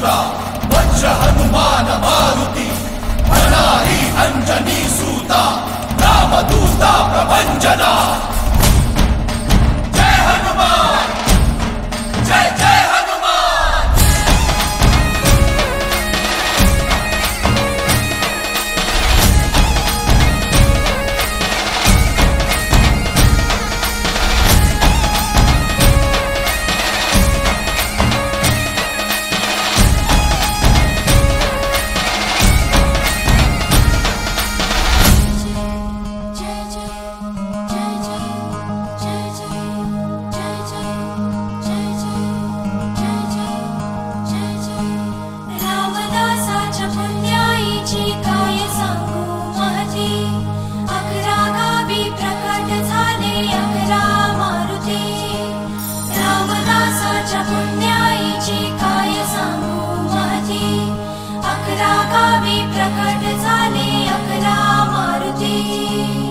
पुत्रा वज्र हनुमान मारुति भरणारी अंजनी सूता रामदूता प्रभंजना। जय हनुमान जय जय हनुमान।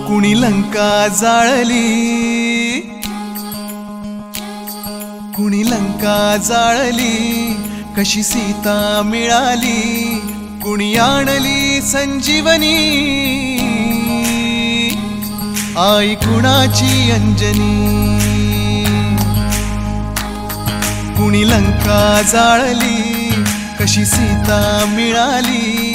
कुणी लंका जाळली, कुणी लंका जाळली, कशी सीता मिळाली, कुणी आणली संजीवनी, आई कुणाची अंजनी। कुणी लंका जाळली, कशी सीता मिळाली,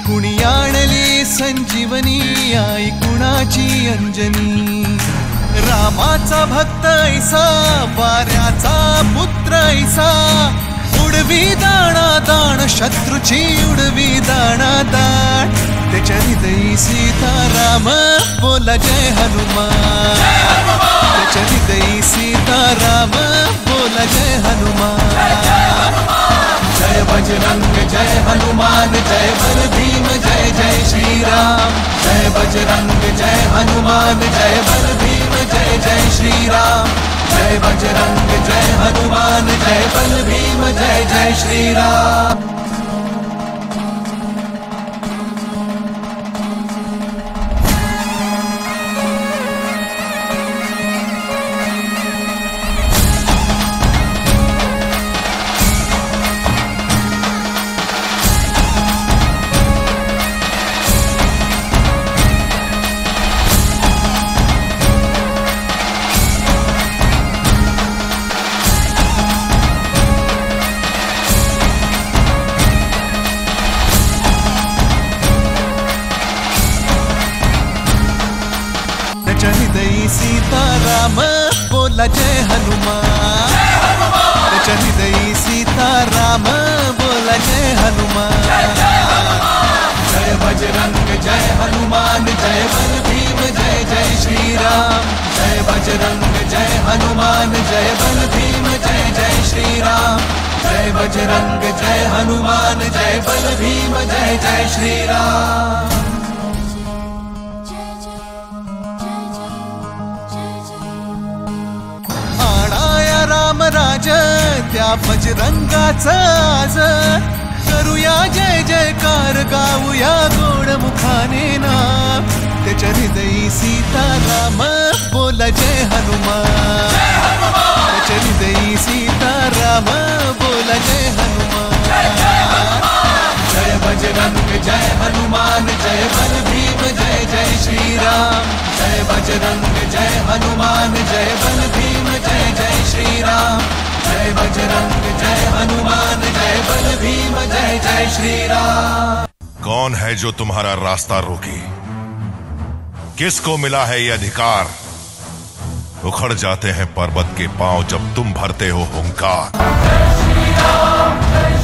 कुणी आणली संजीवनी, आई कुणाची अंजनी। रामाचा भक्त ऐसा, वाऱ्याचा पुत्र ऐसा, उडवी दाणा दाण शत्रूची उडवी दाणा दाण, त्याच्या हृदयी सीताराम बोला जय हनुमान, त्याच्या हृदयी सीताराम बोला जय हनुमान। जय बजरंग जय हनुमान जय बल भीम जय जय श्री राम। जय बजरंग जय हनुमान जय बल भीम जय जय श्री राम। जय बजरंग जय हनुमान जय बल भीम जय जय श्री राम। हृदयी सीताराम बोला जय हनुमान, त्याच्या हृदयी सीताराम बोला जय हनुमान। जय बजरंग जय हनुमान जय बल भीम जय जय श्री राम। जय बजरंग जय हनुमान जय बल भीम जय जय श्री राम। जय बजरंग जय हनुमान जय बल भीम जय जय श्री राम। रामराज त्या बजरंगाचा आज, करूया जय जयकार गाऊया गोड मुखाने नाम, त्याच्या हृदयी सीताराम बोला जय हनुमान, त्याच्या हृदयी सीताराम बोला जय हनुमान। जय बजरंग जय हनुमान जय बल भीम जय जय श्री राम। जय बजरंग जय हनुमान जय बल भीम जय जय श्री राम। जय बजरंग जय हनुमान जय बल भीम जय जय श्री राम। कौन है जो तुम्हारा रास्ता रोके? किसको मिला है ये अधिकार? उखड़ जाते हैं पर्वत के पांव जब तुम भरते हो हुंकार। जय श्री राम।